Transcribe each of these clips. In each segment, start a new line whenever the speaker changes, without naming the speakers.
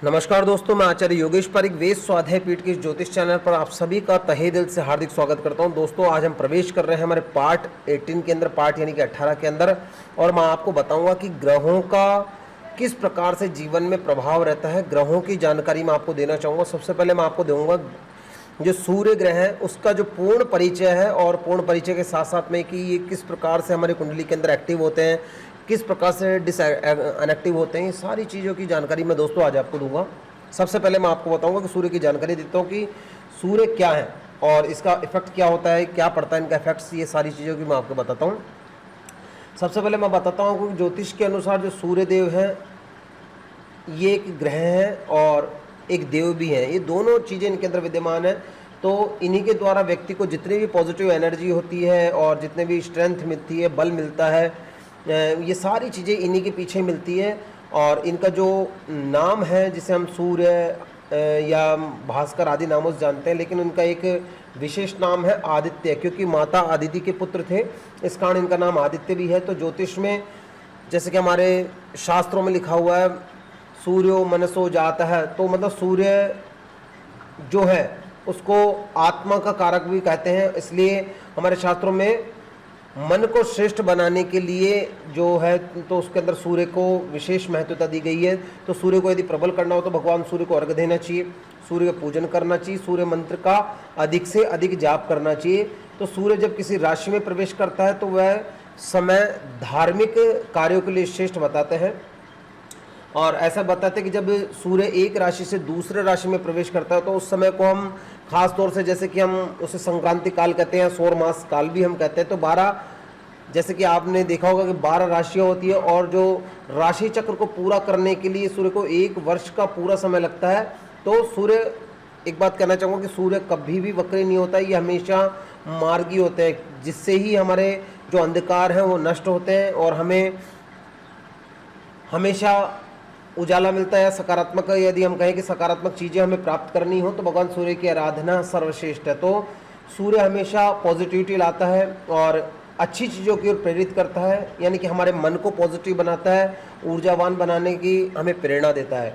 नमस्कार दोस्तों, मैं आचार्य योगेश पारिक वेद स्वाध्याय पीठ के इस ज्योतिष चैनल पर आप सभी का तहे दिल से हार्दिक स्वागत करता हूं। दोस्तों, आज हम प्रवेश कर रहे हैं हमारे पार्ट 18 के अंदर, पार्ट यानी कि 18 के अंदर, और मैं आपको बताऊंगा कि ग्रहों का किस प्रकार से जीवन में प्रभाव रहता है। ग्रहों की जानकारी मैं आपको देना चाहूँगा। सबसे पहले मैं आपको दूंगा जो सूर्य ग्रह है उसका जो पूर्ण परिचय है, और पूर्ण परिचय के साथ साथ में कि ये किस प्रकार से हमारी कुंडली के अंदर एक्टिव होते हैं, किस प्रकार से अनएक्टिव होते हैं, सारी चीज़ों की जानकारी मैं दोस्तों आज आपको दूंगा। सबसे पहले मैं आपको बताऊंगा कि सूर्य की जानकारी देता हूँ कि सूर्य क्या है और इसका इफेक्ट क्या होता है, क्या पड़ता है इनका इफेक्ट्स, ये सारी चीज़ों की मैं आपको बताता हूँ। सबसे पहले मैं बताता हूँ कि ज्योतिष के अनुसार जो सूर्य देव हैं ये एक ग्रह है और एक देव भी है। ये दोनों चीज़ें इनके अंदर विद्यमान है। तो इन्हीं के द्वारा व्यक्ति को जितनी भी पॉजिटिव एनर्जी होती है और जितने भी स्ट्रेंथ मिलती है, बल मिलता है, ये सारी चीज़ें इन्हीं के पीछे मिलती है। और इनका जो नाम है जिसे हम सूर्य या भास्कर आदि नामों से जानते हैं, लेकिन उनका एक विशेष नाम है आदित्य, क्योंकि माता आदिति के पुत्र थे, इस कारण इनका नाम आदित्य भी है। तो ज्योतिष में जैसे कि हमारे शास्त्रों में लिखा हुआ है सूर्यो मनसो जाता है, तो मतलब सूर्य जो है उसको आत्मा का कारक भी कहते हैं। इसलिए हमारे शास्त्रों में मन को श्रेष्ठ बनाने के लिए जो है तो उसके अंदर सूर्य को विशेष महत्वता दी गई है। तो सूर्य को यदि प्रबल करना हो तो भगवान सूर्य को अर्घ्य देना चाहिए, सूर्य का पूजन करना चाहिए, सूर्य मंत्र का अधिक से अधिक जाप करना चाहिए। तो सूर्य जब किसी राशि में प्रवेश करता है तो वह समय धार्मिक कार्यों के लिए श्रेष्ठ बताते हैं। और ऐसा बताते हैं कि जब सूर्य एक राशि से दूसरे राशि में प्रवेश करता है तो उस समय को हम खास तौर से, जैसे कि हम उसे संक्रांति काल कहते हैं, सौर मास काल भी हम कहते हैं। तो 12, जैसे कि आपने देखा होगा कि 12 राशियाँ होती है और जो राशि चक्र को पूरा करने के लिए सूर्य को 1 वर्ष का पूरा समय लगता है। तो सूर्य, एक बात कहना चाहूँगा कि सूर्य कभी भी वक्री नहीं होता है, ये हमेशा मार्गी होते हैं, जिससे ही हमारे जो अंधकार हैं वो नष्ट होते हैं और हमें हमेशा उजाला मिलता है। सकारात्मक, यदि हम कहें कि सकारात्मक चीज़ें हमें प्राप्त करनी हो तो भगवान सूर्य की आराधना सर्वश्रेष्ठ है। तो सूर्य हमेशा पॉजिटिविटी लाता है और अच्छी चीज़ों की ओर प्रेरित करता है, यानी कि हमारे मन को पॉजिटिव बनाता है, ऊर्जावान बनाने की हमें प्रेरणा देता है।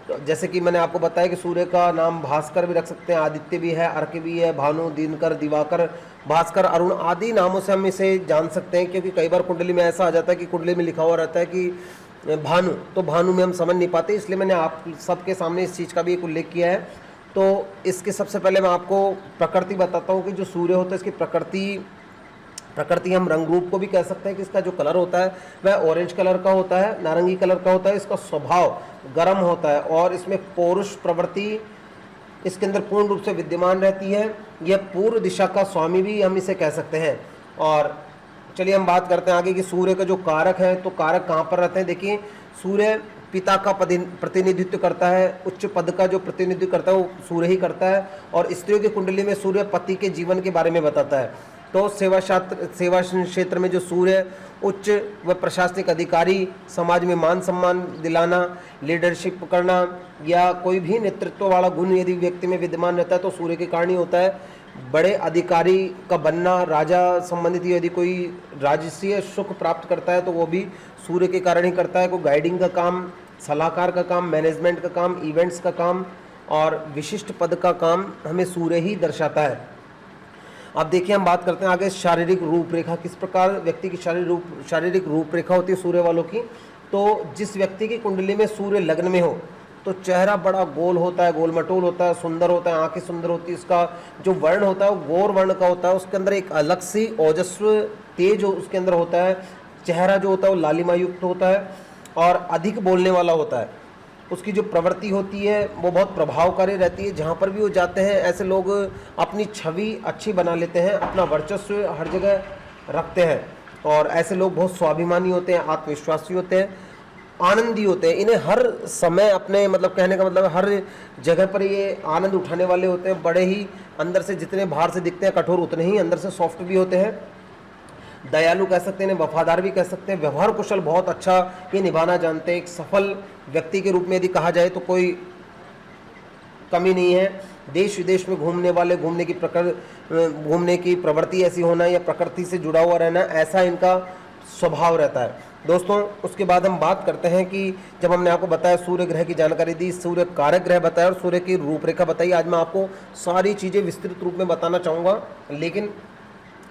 तो जैसे कि मैंने आपको बताया कि सूर्य का नाम भास्कर भी रख सकते हैं, आदित्य भी है, अर्क भी है, भानु, दिनकर, दिवाकर, भास्कर, अरुण आदि नामों से हम इसे जान सकते हैं। क्योंकि कई बार कुंडली में ऐसा आ जाता है कि कुंडली में लिखा हुआ रहता है कि भानु, तो भानु में हम समझ नहीं पाते, इसलिए मैंने आप सबके सामने इस चीज़ का भी एक उल्लेख किया है। तो इसके सबसे पहले मैं आपको प्रकृति बताता हूँ कि जो सूर्य होता है इसकी प्रकृति हम रंग रूप को भी कह सकते हैं कि इसका जो कलर होता है वह ऑरेंज कलर का होता है, नारंगी कलर का होता है। इसका स्वभाव गर्म होता है और इसमें पौरुष प्रवृत्ति इसके अंदर पूर्ण रूप से विद्यमान रहती है। यह पूर्व दिशा का स्वामी भी हम इसे कह सकते हैं। और चलिए हम बात करते हैं आगे कि सूर्य का जो कारक है, तो कारक कहाँ पर रहते हैं। देखिए, सूर्य पिता का प्रतिनिधित्व करता है, उच्च पद का जो प्रतिनिधित्व करता है वो सूर्य ही करता है। और स्त्रियों की कुंडली में सूर्य पति के जीवन के बारे में बताता है। तो सेवा क्षेत्र में जो सूर्य उच्च व प्रशासनिक अधिकारी, समाज में मान सम्मान दिलाना, लीडरशिप करना या कोई भी नेतृत्व वाला गुण यदि व्यक्ति में विद्यमान रहता है तो सूर्य के कारण ही होता है। बड़े अधिकारी का बनना, राजा संबंधित यदि कोई राजसीय सुख प्राप्त करता है तो वो भी सूर्य के कारण ही करता है। कोई गाइडिंग का काम, सलाहकार का काम, मैनेजमेंट का काम, इवेंट्स का काम और विशिष्ट पद का काम हमें सूर्य ही दर्शाता है। अब देखिए, हम बात करते हैं आगे शारीरिक रूपरेखा, किस प्रकार व्यक्ति की शारीरिक रूपरेखा होती है सूर्य वालों की। तो जिस व्यक्ति की कुंडली में सूर्य लग्न में हो तो चेहरा बड़ा गोल होता है, गोल मटोल होता है, सुंदर होता है, आंखें सुंदर होती है, उसका जो वर्ण होता है वो गौर वर्ण का होता है, उसके अंदर एक अलग सी ओजस्व तेज उसके अंदर होता है, चेहरा जो होता है वो लालिमा युक्त होता है और अधिक बोलने वाला होता है। उसकी जो प्रवृत्ति होती है वो बहुत प्रभावकारी रहती है। जहाँ पर भी वो जाते हैं ऐसे लोग अपनी छवि अच्छी बना लेते हैं, अपना वर्चस्व हर जगह रखते हैं और ऐसे लोग बहुत स्वाभिमानी होते हैं, आत्मविश्वासी होते हैं, आनंदी होते हैं। इन्हें हर समय अपने, मतलब कहने का मतलब हर जगह पर ये आनंद उठाने वाले होते हैं। बड़े ही अंदर से, जितने बाहर से दिखते हैं कठोर, उतने ही अंदर से सॉफ्ट भी होते हैं। दयालु कह सकते हैं, वफादार भी कह सकते हैं, व्यवहार कुशल बहुत अच्छा ये निभाना जानते हैं। एक सफल व्यक्ति के रूप में यदि कहा जाए तो कोई कमी नहीं है। देश विदेश में घूमने वाले, घूमने की प्रवृत्ति ऐसी होना या प्रकृति से जुड़ा हुआ रहना, ऐसा इनका स्वभाव रहता है दोस्तों। उसके बाद हम बात करते हैं कि जब हमने आपको बताया सूर्य ग्रह की जानकारी दी, सूर्य कारक ग्रह बताया और सूर्य की रूपरेखा बताई, आज मैं आपको सारी चीज़ें विस्तृत रूप में बताना चाहूँगा। लेकिन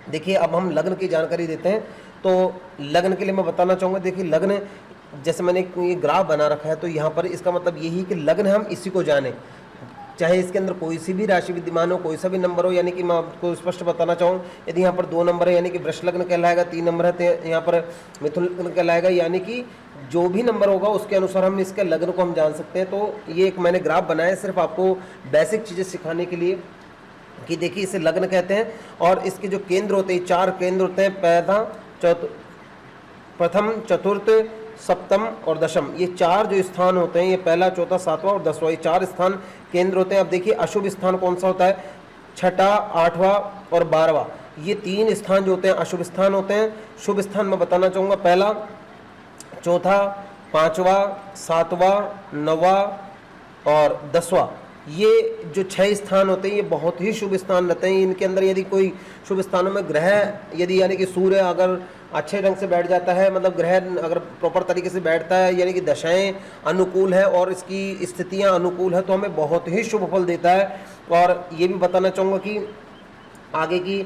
देखिए अब हम लग्न की जानकारी देते हैं। तो लग्न के लिए मैं बताना चाहूँगा, देखिए लग्न जैसे मैंने ये ग्राफ बना रखा है, तो यहाँ पर इसका मतलब यही कि लग्न हम इसी को जाने, चाहे इसके अंदर कोई सी भी राशि विद्यमान हो, कोई सा भी नंबर हो। यानी कि मैं आपको स्पष्ट बताना चाहूँ, यदि यहाँ पर 2 नंबर है यानी कि वृष लग्न कहलाएगा, 3 नंबर है तो यहाँ पर मिथुन लग्न कहलाएगा। यानी कि जो भी नंबर होगा उसके अनुसार हम इसके लग्न को हम जान सकते हैं। तो ये एक मैंने ग्राफ बनाया है सिर्फ आपको बेसिक चीज़ें सिखाने के लिए कि देखिए इसे लग्न कहते हैं। और इसके जो केंद्र होते हैं, 4 केंद्र होते हैं, प्रथम, चतुर्थ, सप्तम और दशम। ये 4 जो स्थान होते हैं, ये पहला, चौथा, 7वां और 10वां, ये 4 स्थान केंद्र होते हैं। अब देखिए अशुभ स्थान कौन सा होता है, 6ठा, 8वां और 12वां, ये 3 स्थान जो होते हैं अशुभ स्थान होते हैं। शुभ स्थान मैं बताना चाहूँगा, पहला, चौथा, 5वां, 7वां, 9वां और 10वां, ये जो 6 स्थान होते हैं ये बहुत ही शुभ स्थान रहते हैं। इनके अंदर यदि कोई शुभ स्थानों में ग्रह यदि यानी कि सूर्य अगर अच्छे ढंग से बैठ जाता है, मतलब ग्रह अगर प्रॉपर तरीके से बैठता है, यानी कि दशाएं अनुकूल है और इसकी स्थितियां अनुकूल है, तो हमें बहुत ही शुभ फल देता है। और ये भी बताना चाहूँगा कि आगे की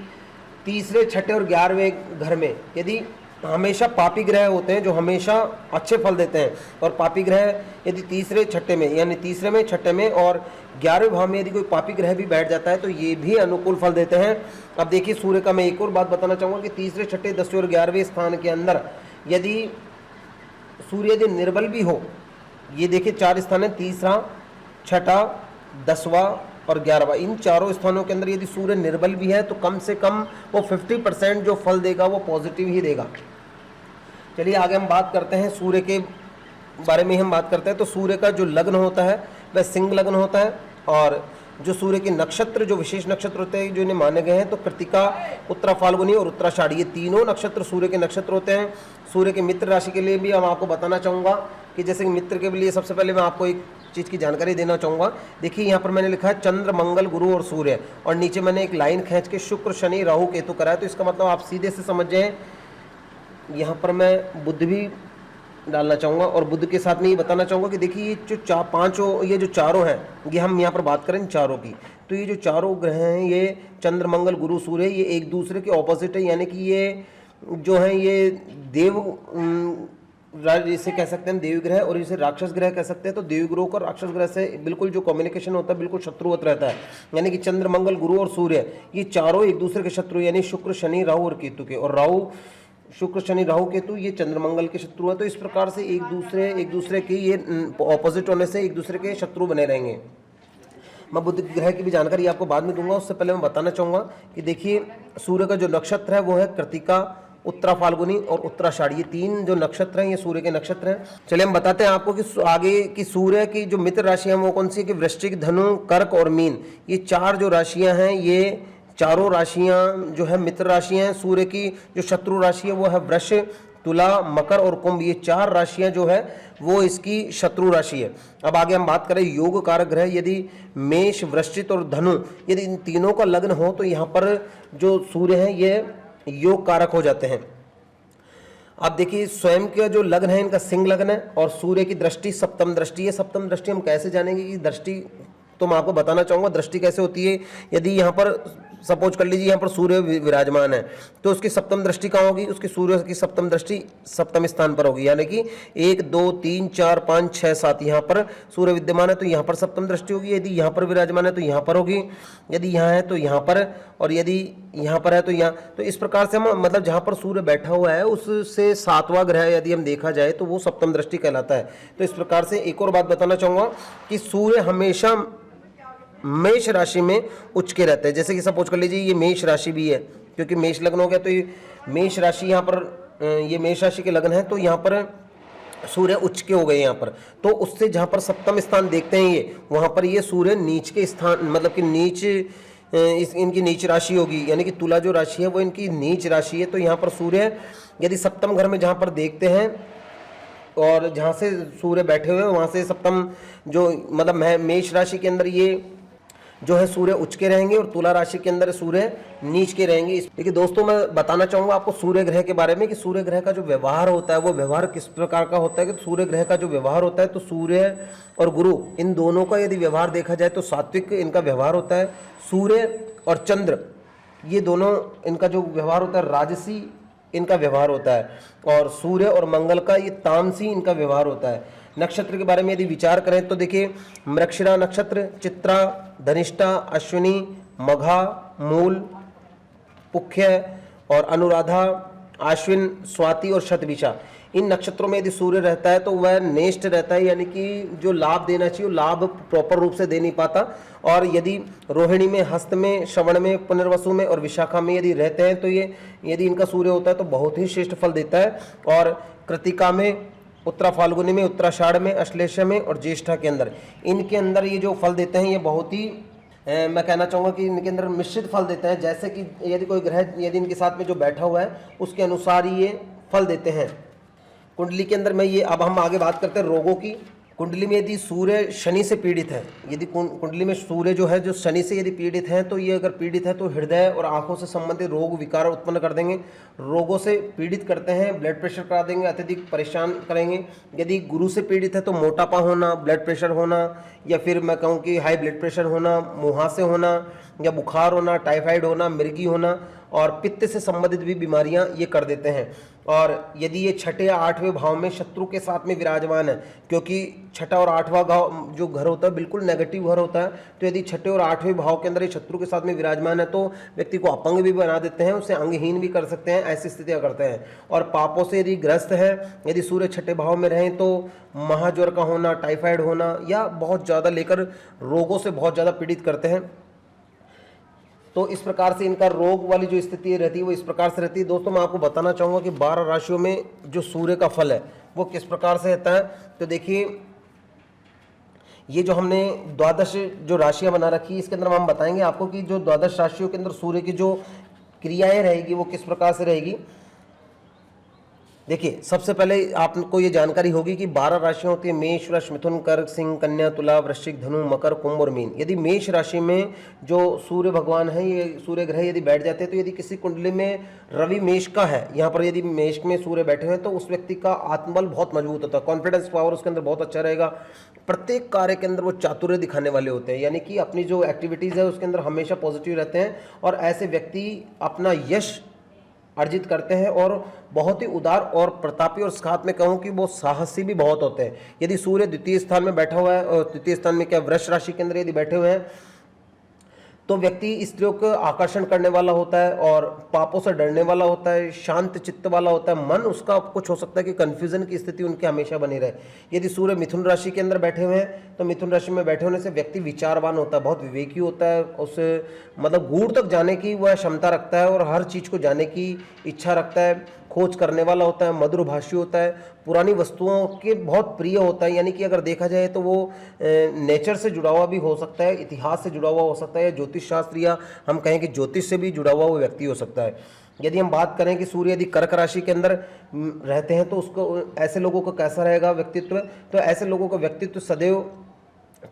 तीसरे, छठे और 11वें घर में यदि हमेशा पापी ग्रह होते हैं जो हमेशा अच्छे फल देते हैं, और पापी ग्रह यदि तीसरे, छठे में यानी तीसरे में, छठे में और 11वें भाव में यदि कोई पापी ग्रह भी बैठ जाता है तो ये भी अनुकूल फल देते हैं। अब देखिए सूर्य का मैं एक और बात बताना चाहूँगा कि तीसरे, छठे, 10वें और 11वें स्थान के अंदर यदि सूर्य यदि निर्बल भी हो, ये देखिए 4 स्थान है, तीसरा, छठा, 10वां और 11वां, इन चारों स्थानों के अंदर यदि सूर्य निर्बल भी है तो कम से कम वो 50% जो फल देगा वो पॉजिटिव ही देगा। चलिए आगे हम बात करते हैं सूर्य के बारे में हम बात करते हैं। तो सूर्य का जो लग्न होता है वह सिंह लग्न होता है, और जो सूर्य के नक्षत्र, जो विशेष नक्षत्र होते हैं जो इन्हें माने गए हैं, तो कृतिका, उत्तरा फाल्गुनी और उत्तराषाढ़ी, ये तीनों नक्षत्र सूर्य के नक्षत्र होते हैं। सूर्य के मित्र राशि के लिए भी हम आपको बताना चाहूँगा कि जैसे कि मित्र के लिए सबसे पहले मैं आपको एक चीज़ की जानकारी देना चाहूँगा। देखिए यहाँ पर मैंने लिखा है चंद्र, मंगल, गुरु और सूर्य, और नीचे मैंने एक लाइन खींच के शुक्र, शनि, राहु, केतु कराया। तो इसका मतलब आप सीधे से समझ जाएं, यहाँ पर मैं बुध भी डालना चाहूँगा, और बुध के साथ में ये बताना चाहूँगा कि देखिए ये जो पांचों, ये जो चारों हैं, ये हम यहाँ पर बात करें चारों की, तो ये जो चारों ग्रह हैं ये चंद्र, मंगल, गुरु, सूर्य, ये एक दूसरे के ऑपोजिट है। यानी कि ये जो है ये देव इसे कह सकते हैं देवी ग्रह, और इसे राक्षस ग्रह कह सकते हैं। तो देवी ग्रह और राक्षस ग्रह से बिल्कुल जो कम्युनिकेशन होता है बिल्कुल शत्रुवत रहता है। यानी कि चंद्र, मंगल, गुरु और सूर्य ये चारों एक दूसरे के शत्रु, यानी शुक्र, शनि, राहु और केतु के, और राहु, शुक्र, शनि, राहु, केतु ये चंद्र, मंगल के शत्रु है। तो इस प्रकार से एक दूसरे की ये ऑपोजिट होने से एक दूसरे के शत्रु बने रहेंगे। मैं बुध ग्रह की भी जानकारी आपको बाद में दूंगा, उससे पहले मैं बताना चाहूँगा कि देखिए सूर्य का जो नक्षत्र है वो है कृतिका, उत्तरा फाल्गुनी और उत्तराषाढ़ी, ये 3 जो नक्षत्र हैं ये सूर्य के नक्षत्र हैं। चलिए हम बताते हैं आपको कि आगे की सूर्य की जो मित्र राशियां वो कौन सी है कि वृश्चिक, धनु, कर्क और मीन, ये 4 जो राशियां हैं, ये चारों राशियां जो है मित्र राशियां हैं। सूर्य की जो शत्रु राशि है वो है वृष, तुला, मकर और कुंभ, ये 4 राशियां जो है वो इसकी शत्रु राशि है। अब आगे हम बात करें योग कारक ग्रह, यदि मेष, वृश्चिक और धनु यदि इन तीनों का लग्न हो तो यहाँ पर जो सूर्य है ये योग कारक हो जाते हैं। अब देखिए स्वयं का जो लग्न है इनका सिंह लग्न है, और सूर्य की दृष्टि सप्तम दृष्टि है। सप्तम दृष्टि हम कैसे जानेंगे कि दृष्टि, तो मैं आपको बताना चाहूँगा दृष्टि कैसे होती है। यदि यहाँ पर सपोज कर लीजिए यहाँ पर सूर्य विराजमान है तो उसकी सप्तम दृष्टि कहाँ होगी, उसकी सूर्य की सप्तम दृष्टि सप्तम स्थान पर होगी। यानी कि 1, 2, 3, 4, 5, 6, 7 यहाँ पर सूर्य विद्यमान है तो यहाँ पर सप्तम दृष्टि होगी। यदि यहाँ पर विराजमान है तो यहाँ पर होगी, यदि यहाँ है तो यहाँ पर, और यदि यहाँ पर है तो यहाँ। तो इस प्रकार से हम मतलब जहाँ पर सूर्य बैठा हुआ है उससे 7वां ग्रह यदि हम देखा जाए तो वो सप्तम दृष्टि कहलाता है। तो इस प्रकार से एक और बात बताना चाहूँगा कि सूर्य हमेशा मेष राशि में उच्च के रहते हैं। जैसे कि सपोज कर लीजिए ये मेष राशि भी है, क्योंकि मेष लग्न हो गया तो ये मेष राशि यहाँ पर, ये मेष राशि के लग्न है तो यहाँ पर सूर्य उच्च के हो गए यहाँ पर। तो उससे जहाँ पर सप्तम स्थान देखते हैं ये, वहाँ पर ये सूर्य नीच के स्थान, मतलब कि नीच इनकी नीच राशि होगी। यानी कि तुला जो राशि है वो इनकी नीच राशि है। तो यहाँ पर सूर्य यदि सप्तम घर में जहाँ पर देखते हैं और जहाँ से सूर्य बैठे हुए हैं वहाँ से सप्तम जो मतलब मेष राशि के अंदर ये जो है सूर्य उच्च के रहेंगे और तुला राशि के अंदर सूर्य नीच के रहेंगे। देखिए दोस्तों, मैं बताना चाहूंगा आपको सूर्य ग्रह के बारे में कि सूर्य ग्रह का जो व्यवहार होता है वो व्यवहार किस प्रकार का होता है। कि सूर्य ग्रह का जो व्यवहार होता है तो सूर्य और गुरु इन दोनों का यदि व्यवहार देखा जाए तो सात्विक इनका व्यवहार होता है। सूर्य और चंद्र ये दोनों इनका जो व्यवहार होता है राजसी इनका व्यवहार होता है, और सूर्य और मंगल का ये तामसी इनका व्यवहार होता है। नक्षत्र के बारे में यदि विचार करें तो देखिए, मृगशिरा नक्षत्र, चित्रा, धनिष्ठा, अश्विनी, मघा, मूल, पुख्य और अनुराधा, आश्विन, स्वाति और शतभिषा, इन नक्षत्रों में यदि सूर्य रहता है तो वह नेष्ट रहता है, यानी कि जो लाभ देना चाहिए वो लाभ प्रॉपर रूप से दे नहीं पाता। और यदि रोहिणी में, हस्त में, श्रवण में, पुनर्वसु में और विशाखा में यदि रहते हैं तो ये यदि इनका सूर्य होता है तो बहुत ही श्रेष्ठ फल देता है। और कृतिका में, उत्तरा फाल्गुनी में, उत्तराषाढ़ में, अश्लेष में और ज्येष्ठा के अंदर, इनके अंदर ये जो फल देते हैं ये बहुत ही मैं कहना चाहूँगा कि इनके अंदर मिश्रित फल देते हैं। जैसे कि यदि कोई ग्रह यदि इनके साथ में जो बैठा हुआ है उसके अनुसार ये फल देते हैं। कुंडली के अंदर में ये, अब हम आगे बात करते हैं रोगों की। कुंडली में यदि सूर्य शनि से पीड़ित है, यदि कुंडली में सूर्य जो है जो शनि से यदि पीड़ित है तो ये अगर पीड़ित है तो हृदय और आंखों से संबंधित रोग विकार उत्पन्न कर देंगे, रोगों से पीड़ित करते हैं, ब्लड प्रेशर करा देंगे, अत्यधिक परेशान करेंगे। यदि गुरु से पीड़ित है तो मोटापा होना, ब्लड प्रेशर होना, या फिर मैं कहूँ कि हाई ब्लड प्रेशर होना, मुहासे होना, या बुखार होना, टाइफाइड होना, मिर्गी होना, और पित्त से संबंधित भी बीमारियां ये कर देते हैं। और यदि ये छठे या आठवें भाव में शत्रु के साथ में विराजमान है, क्योंकि छठा और आठवां भाव जो घर होता है बिल्कुल नेगेटिव घर होता है, तो यदि छठे और आठवें भाव के अंदर ये शत्रु के साथ में विराजमान है तो व्यक्ति को अपंग भी बना देते हैं, उसे अंगहीन भी कर सकते हैं, ऐसी स्थितियां करते हैं। और पापों से यदि ग्रस्त है, यदि सूर्य छठे भाव में रहें तो महाज्वर का होना, टाइफाइड होना, या बहुत ज़्यादा लेकर रोगों से बहुत ज़्यादा पीड़ित करते हैं। तो इस प्रकार से इनका रोग वाली जो स्थिति रहती है वो इस प्रकार से रहती है। दोस्तों, मैं आपको बताना चाहूँगा कि 12 राशियों में जो सूर्य का फल है वो किस प्रकार से रहता है। तो देखिए, ये जो हमने 12 जो राशियां बना रखी है इसके अंदर हम बताएंगे आपको कि जो 12 राशियों के अंदर सूर्य की जो क्रियाएं रहेगी वो किस प्रकार से रहेगी। देखिए, सबसे पहले आपको ये जानकारी होगी कि 12 राशियां होती है, मेष, वृष, मिथुन, कर्क, सिंह, कन्या, तुला, वृश्चिक, धनु, मकर, कुंभ और मीन। यदि मेष राशि में जो सूर्य भगवान है, ये सूर्य ग्रह यदि बैठ जाते हैं तो यदि किसी कुंडली में रवि मेष का है, यहाँ पर यदि मेष में सूर्य बैठे हुए हैं तो उस व्यक्ति का आत्मबल बहुत मजबूत होता है, कॉन्फिडेंस पावर उसके अंदर बहुत अच्छा रहेगा। प्रत्येक कार्य के अंदर वो चातुर्य दिखाने वाले होते हैं, यानी कि अपनी जो एक्टिविटीज़ है उसके अंदर हमेशा पॉजिटिव रहते हैं, और ऐसे व्यक्ति अपना यश अर्जित करते हैं और बहुत ही उदार और प्रतापी, और साथ में कहूँ कि वो साहसी भी बहुत होते हैं। यदि सूर्य द्वितीय स्थान में बैठा हुआ है, और द्वितीय स्थान में क्या वृष राशि के अंदर यदि बैठे हुए हैं तो व्यक्ति स्त्रियों को आकर्षण करने वाला होता है और पापों से डरने वाला होता है, शांत चित्त वाला होता है। मन उसका कुछ हो सकता है कि कंफ्यूजन की स्थिति उनकी हमेशा बनी रहे। यदि सूर्य मिथुन राशि के अंदर बैठे हुए हैं तो मिथुन राशि में बैठे होने से व्यक्ति विचारवान होता है, बहुत विवेकी होता है, उसे मतलब गूढ़ तक जाने की वह क्षमता रखता है और हर चीज़ को जानने की इच्छा रखता है, खोज करने वाला होता है, मधुरभाषी होता है, पुरानी वस्तुओं के बहुत प्रिय होता है। यानी कि अगर देखा जाए तो वो नेचर से जुड़ा हुआ भी हो सकता है, इतिहास से जुड़ा हुआ हो सकता है, ज्योतिष शास्त्र या हम कहें कि ज्योतिष से भी जुड़ा हुआ वो व्यक्ति हो सकता है। यदि हम बात करें कि सूर्य यदि कर्क राशि के अंदर रहते हैं तो उसको ऐसे लोगों का कैसा रहेगा व्यक्तित्व, तो ऐसे लोगों का व्यक्तित्व सदैव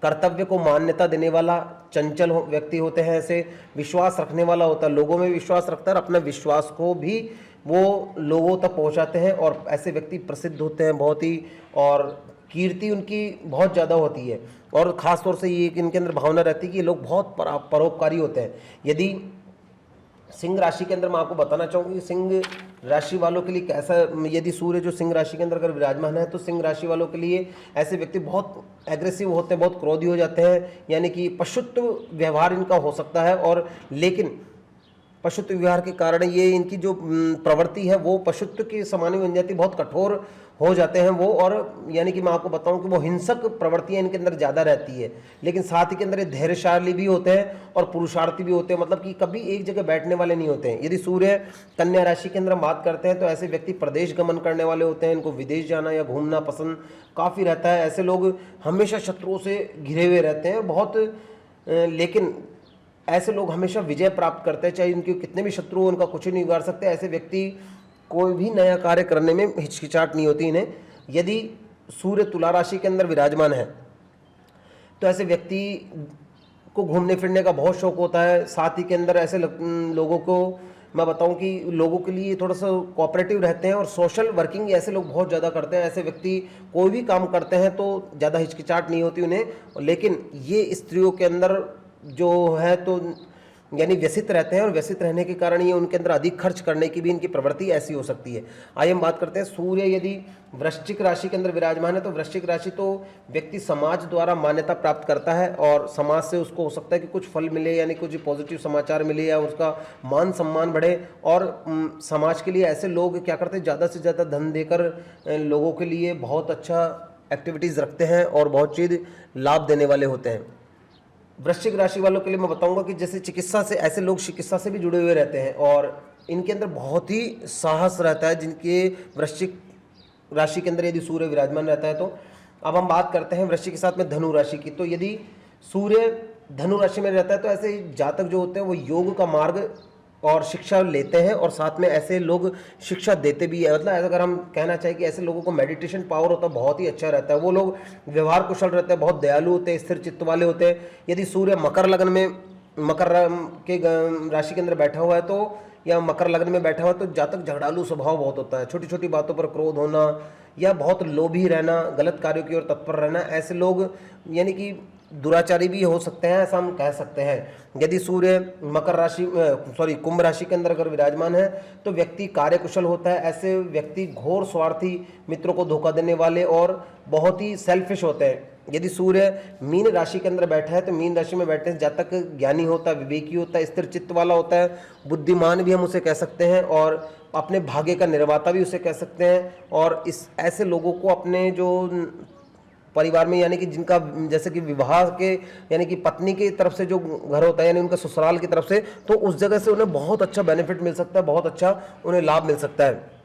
कर्तव्य को मान्यता देने वाला चंचल व्यक्ति होते हैं, ऐसे विश्वास रखने वाला होता है, लोगों में विश्वास रखता है और अपने विश्वास को भी वो लोगों तक पहुंचाते हैं, और ऐसे व्यक्ति प्रसिद्ध होते हैं बहुत ही, और कीर्ति उनकी बहुत ज़्यादा होती है। और ख़ास तौर से ये इनके अंदर भावना रहती है कि ये लोग बहुत परोपकारी होते हैं। यदि सिंह राशि के अंदर मैं आपको बताना चाहूँगी कि सिंह राशि वालों के लिए कैसा, यदि सूर्य जो सिंह राशि के अंदर अगर विराजमान है तो सिंह राशि वालों के लिए ऐसे व्यक्ति बहुत एग्रेसिव होते हैं, बहुत क्रोधी हो जाते हैं, यानी कि पशुत्व व्यवहार इनका हो सकता है। और लेकिन पशुत्व व्यवहार के कारण ये इनकी जो प्रवृत्ति है वो पशुत्व की समान बन जाती है, बहुत कठोर हो जाते हैं वो, और यानी कि मैं आपको बताऊं कि वो हिंसक प्रवृत्तियां इनके अंदर ज़्यादा रहती है। लेकिन साथ ही के अंदर ये धैर्यशाली भी होते हैं और पुरुषार्थी भी होते हैं, मतलब कि कभी एक जगह बैठने वाले नहीं होते हैं। यदि सूर्य कन्या राशि के अंदर हम बात करते हैं तो ऐसे व्यक्ति प्रदेश गमन करने वाले होते हैं, इनको विदेश जाना या घूमना पसंद काफ़ी रहता है। ऐसे लोग हमेशा शत्रुओं से घिरे हुए रहते हैं बहुत, लेकिन ऐसे लोग हमेशा विजय प्राप्त करते हैं, चाहे इनके कितने भी शत्रु हो उनका कुछ नहीं बिगाड़ सकते। ऐसे व्यक्ति कोई भी नया कार्य करने में हिचकिचाहट नहीं होती इन्हें। यदि सूर्य तुला राशि के अंदर विराजमान है तो ऐसे व्यक्ति को घूमने फिरने का बहुत शौक होता है। साथ ही के अंदर ऐसे लोगों को मैं बताऊं कि लोगों के लिए थोड़ा सा कोऑपरेटिव रहते हैं और सोशल वर्किंग ऐसे लोग बहुत ज़्यादा करते हैं। ऐसे व्यक्ति कोई भी काम करते हैं तो ज़्यादा हिचकिचाहट नहीं होती उन्हें, लेकिन ये स्त्रियों के अंदर जो है तो यानी व्यसित रहते हैं और व्यसित रहने के कारण ये उनके अंदर अधिक खर्च करने की भी इनकी प्रवृत्ति ऐसी हो सकती है। आइए हम बात करते हैं, सूर्य यदि वृश्चिक राशि के अंदर विराजमान है तो वृश्चिक राशि तो व्यक्ति समाज द्वारा मान्यता प्राप्त करता है और समाज से उसको हो सकता है कि कुछ फल मिले, यानी कुछ पॉजिटिव समाचार मिले या उसका मान सम्मान बढ़े। और समाज के लिए ऐसे लोग क्या करते हैं, ज़्यादा से ज़्यादा धन देकर लोगों के लिए बहुत अच्छा एक्टिविटीज़ रखते हैं और बहुत चीज़ लाभ देने वाले होते हैं। वृश्चिक राशि वालों के लिए मैं बताऊंगा कि जैसे चिकित्सा से, ऐसे लोग चिकित्सा से भी जुड़े हुए रहते हैं और इनके अंदर बहुत ही साहस रहता है जिनके वृश्चिक राशि के अंदर यदि सूर्य विराजमान रहता है। तो अब हम बात करते हैं वृश्चिक के साथ में धनु राशि की। तो यदि सूर्य धनु राशि में रहता है तो ऐसे जातक जो होते हैं वो योग का मार्ग और शिक्षा लेते हैं और साथ में ऐसे लोग शिक्षा देते भी है। मतलब अगर हम कहना चाहें कि ऐसे लोगों को मेडिटेशन पावर होता है, बहुत ही अच्छा रहता है। वो लोग व्यवहार कुशल रहते हैं, बहुत दयालु होते हैं, स्थिर चित्त वाले होते हैं। यदि सूर्य मकर लग्न में, मकर के राशि के अंदर बैठा हुआ है तो, या मकर लग्न में बैठा हुआ है तो जातक झगड़ालू स्वभाव बहुत होता है, छोटी छोटी बातों पर क्रोध होना या बहुत लोभी रहना, गलत कार्यों की ओर तत्पर रहना। ऐसे लोग यानी कि दुराचारी भी हो सकते हैं, ऐसा हम कह सकते हैं। यदि सूर्य मकर राशि कुंभ राशि के अंदर अगर विराजमान है तो व्यक्ति कार्यकुशल होता है। ऐसे व्यक्ति घोर स्वार्थी, मित्रों को धोखा देने वाले और बहुत ही सेल्फिश होते हैं। यदि सूर्य मीन राशि के अंदर बैठा है तो मीन राशि में बैठने से जातक ज्ञानी होता है, विवेकी होता है, स्थिर चित्त वाला होता है, बुद्धिमान भी हम उसे कह सकते हैं और अपने भाग्य का निर्माता भी उसे कह सकते हैं। और इस ऐसे लोगों को अपने जो परिवार में, यानी कि जिनका जैसे कि विवाह के, यानी कि पत्नी की तरफ से जो घर होता है यानी उनका ससुराल की तरफ से, तो उस जगह से उन्हें बहुत अच्छा बेनिफिट मिल सकता है, बहुत अच्छा उन्हें लाभ मिल सकता है।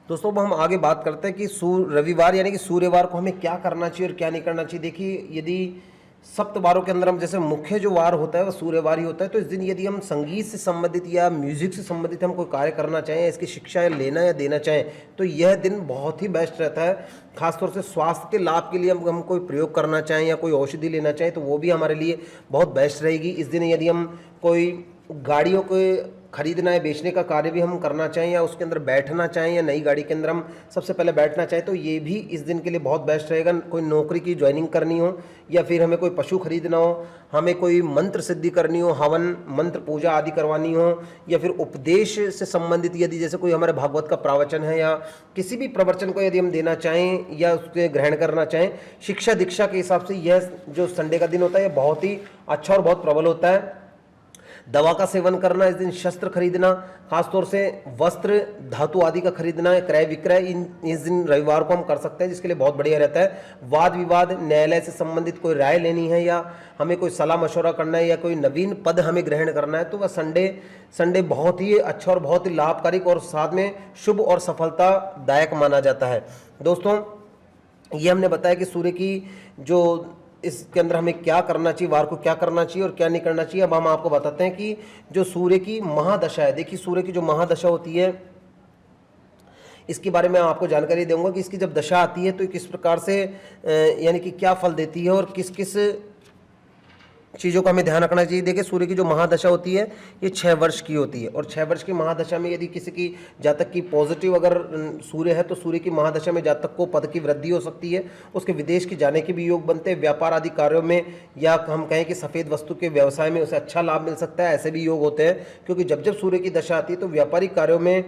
दोस्तों अब हम आगे बात करते हैं कि रविवार यानी कि सूर्यवार को हमें क्या करना चाहिए और क्या नहीं करना चाहिए। देखिए, यदि सप्तवारों के अंदर हम जैसे मुख्य जो वार होता है वह सूर्यवार ही होता है, तो इस दिन यदि हम संगीत से संबंधित या म्यूजिक से संबंधित हम कोई कार्य करना चाहें, इसकी शिक्षा लेना या देना चाहें तो यह दिन बहुत ही बेस्ट रहता है। खासतौर से स्वास्थ्य के लाभ के लिए हम कोई प्रयोग करना चाहें या कोई औषधि लेना चाहें तो वो भी हमारे लिए बहुत बेस्ट रहेगी। इस दिन यदि हम कोई गाड़ियों को खरीदना है, बेचने का कार्य भी हम करना चाहें या उसके अंदर बैठना चाहें या नई गाड़ी के अंदर हम सबसे पहले बैठना चाहें तो ये भी इस दिन के लिए बहुत बेस्ट रहेगा। कोई नौकरी की ज्वाइनिंग करनी हो या फिर हमें कोई पशु खरीदना हो, हमें कोई मंत्र सिद्धि करनी हो, हवन मंत्र पूजा आदि करवानी हो, या फिर उपदेश से संबंधित यदि जैसे कोई हमारे भागवत का प्रवचन है या किसी भी प्रवचन को यदि हम देना चाहें या उसके ग्रहण करना चाहें, शिक्षा दीक्षा के हिसाब से यह जो संडे का दिन होता है यह बहुत ही अच्छा और बहुत प्रबल होता है। दवा का सेवन करना इस दिन, शस्त्र खरीदना, खासतौर से वस्त्र धातु आदि का खरीदना, क्रय विक्रय इस दिन रविवार को हम कर सकते हैं, जिसके लिए बहुत बढ़िया रहता है। वाद विवाद, न्यायालय से संबंधित कोई राय लेनी है या हमें कोई सलाह मशवरा करना है या कोई नवीन पद हमें ग्रहण करना है तो वह संडे बहुत ही अच्छा और बहुत ही लाभकारी और साथ में शुभ और सफलतादायक माना जाता है। दोस्तों ये हमने बताया कि सूर्य की जो इसके अंदर हमें क्या करना चाहिए, वार को क्या करना चाहिए और क्या नहीं करना चाहिए। अब हम आपको बताते हैं कि जो सूर्य की महादशा है, देखिए सूर्य की जो महादशा होती है इसके बारे में आपको जानकारी दूंगा कि इसकी जब दशा आती है तो किस प्रकार से यानी कि क्या फल देती है और किस किस चीज़ों का हमें ध्यान रखना चाहिए। देखिए सूर्य की जो महादशा होती है ये 6 वर्ष की होती है और 6 वर्ष की महादशा में यदि किसी की जातक की पॉजिटिव अगर सूर्य है तो सूर्य की महादशा में जातक को पद की वृद्धि हो सकती है, उसके विदेश की जाने के भी योग बनते हैं, व्यापार आदि कार्यों में या हम कहें कि सफ़ेद वस्तु के व्यवसाय में उसे अच्छा लाभ मिल सकता है, ऐसे भी योग होते हैं। क्योंकि जब जब सूर्य की दशा आती है तो व्यापारिक कार्यों में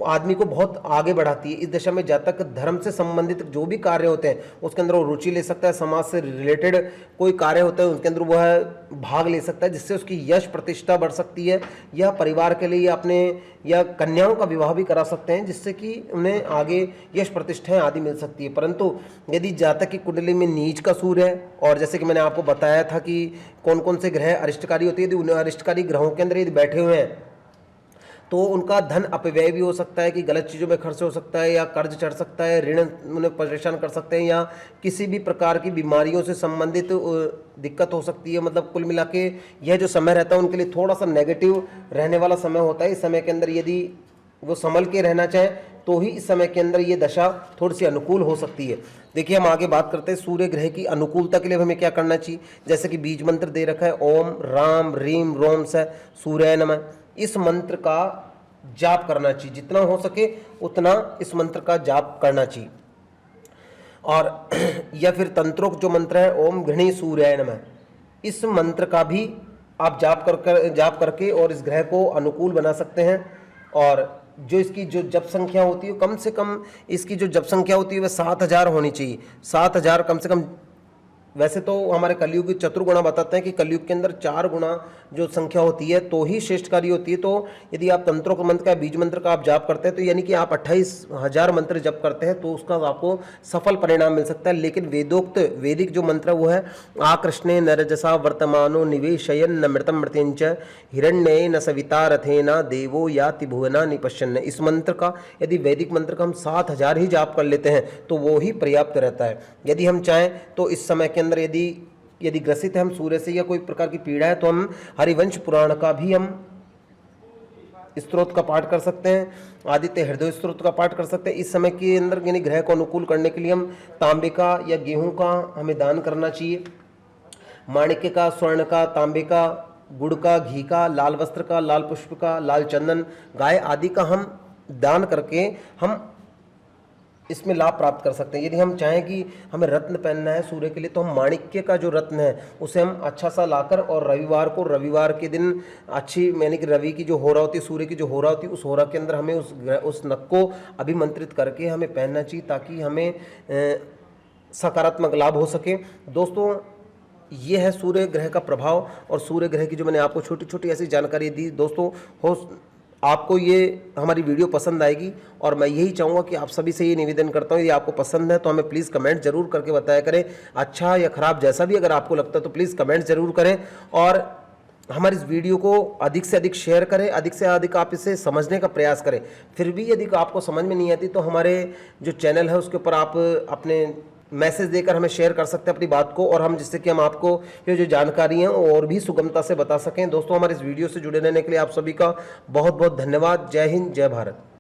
आदमी को बहुत आगे बढ़ाती है। इस दशा में जातक धर्म से संबंधित जो भी कार्य होते हैं उसके अंदर वो रुचि ले सकता है, समाज से रिलेटेड कोई कार्य होता है उसके अंदर वह भाग ले सकता है, जिससे उसकी यश प्रतिष्ठा बढ़ सकती है या परिवार के लिए अपने या कन्याओं का विवाह भी करा सकते हैं, जिससे कि उन्हें आगे यश प्रतिष्ठाएं आदि मिल सकती है। परंतु यदि जातक की कुंडली में नीच का सूर्य है और जैसे कि मैंने आपको बताया था कि कौन कौन से ग्रह अरिष्टकारी होती है, यदि उन अरिष्टकारी ग्रहों के अंदर यदि बैठे हुए हैं तो उनका धन अपव्यय भी हो सकता है कि गलत चीज़ों में खर्च हो सकता है या कर्ज चढ़ सकता है, ऋण उन्हें परेशान कर सकते हैं या किसी भी प्रकार की बीमारियों से संबंधित दिक्कत हो सकती है। मतलब कुल मिला के यह जो समय रहता है उनके लिए थोड़ा सा नेगेटिव रहने वाला समय होता है। इस समय के अंदर यदि वो संभल के रहना चाहें तो ही इस समय के अंदर ये दशा थोड़ी सी अनुकूल हो सकती है। देखिए, हम आगे बात करते हैं सूर्य ग्रह की अनुकूलता के लिए हमें क्या करना चाहिए। जैसे कि बीज मंत्र दे रखा है, ओम राम रीम रोम स सूर्याय नमः। इस मंत्र का जाप करना चाहिए, जितना हो सके उतना इस मंत्र का जाप करना चाहिए। और या फिर तंत्रोक्त जो मंत्र है, ओम घृणी सूर्याय नमः, इस मंत्र का भी आप जाप करके और इस ग्रह को अनुकूल बना सकते हैं। और जो इसकी जो जप संख्या होती है, कम से कम इसकी जो जप संख्या होती है वह 7000 होनी चाहिए। 7000 कम से कम। वैसे तो हमारे कलयुग की चतुर्गुणा बताते हैं कि कलयुग के अंदर 4 गुणा जो संख्या होती है तो ही श्रेष्ठकारी होती है। तो यदि आप तंत्रोक्त मंत्र का, बीज मंत्र का आप जाप करते हैं तो यानी कि आप 28,000 मंत्र जप करते हैं तो उसका आपको सफल परिणाम मिल सकता है। लेकिन वेदोक्त वैदिक जो मंत्र वो है, आकृष्णे नरजसा वर्तमानो निवेशयन न मृतम मृत्यंच हिरण्ये न सविता रथेना देवो याति भुवना निपश्यन। इस मंत्र का, यदि वैदिक मंत्र का हम 7000 ही जाप कर लेते हैं तो वो ही पर्याप्त रहता है। यदि हम चाहें तो इस समय के अंदर यदि ग्रसित है हम सूर्य से या कोई प्रकार की पीड़ा है तो हम हरिवंश पुराण का भी हम स्तोत्र का पाठ कर सकते हैं, आदित्य हृदय स्तोत्र का पाठ कर सकते हैं। इस समय के अंदर यानी ग्रह को अनुकूल करने के लिए हम तांबे का या गेहूं का हमें दान करना चाहिए। माणिक्य का, स्वर्ण का, तांबे का, गुड़ का, घी का, लाल वस्त्र का, लाल पुष्प का, लाल चंदन, गाय आदि का हम दान करके हम इसमें लाभ प्राप्त कर सकते हैं। यदि हम चाहें कि हमें रत्न पहनना है सूर्य के लिए तो हम माणिक्य का जो रत्न है उसे हम अच्छा सा लाकर और रविवार के दिन अच्छी, यानी कि रवि की जो होरा होती है, सूर्य की जो होरा होती है, उस होरा के अंदर हमें उस नख को अभिमंत्रित करके हमें पहनना चाहिए ताकि हमें सकारात्मक लाभ हो सके। दोस्तों, ये है सूर्य ग्रह का प्रभाव और सूर्य ग्रह की जो मैंने आपको छोटी छोटी ऐसी जानकारी दी। दोस्तों, आपको ये हमारी वीडियो पसंद आएगी और मैं यही चाहूँगा कि आप सभी से ये निवेदन करता हूँ, यदि आपको पसंद है तो हमें प्लीज़ कमेंट जरूर करके बताया करें। अच्छा या खराब जैसा भी अगर आपको लगता है तो प्लीज़ कमेंट जरूर करें और हमारी इस वीडियो को अधिक से अधिक शेयर करें, अधिक से अधिक आप इसे समझने का प्रयास करें। फिर भी यदि आपको समझ में नहीं आती तो हमारे जो चैनल है उसके ऊपर आप अपने मैसेज देकर हमें शेयर कर सकते हैं अपनी बात को, और हम जिससे कि हम आपको ये जो जानकारी है और भी सुगमता से बता सकें। दोस्तों, हमारे इस वीडियो से जुड़े रहने के लिए आप सभी का बहुत बहुत धन्यवाद। जय हिंद, जय भारत।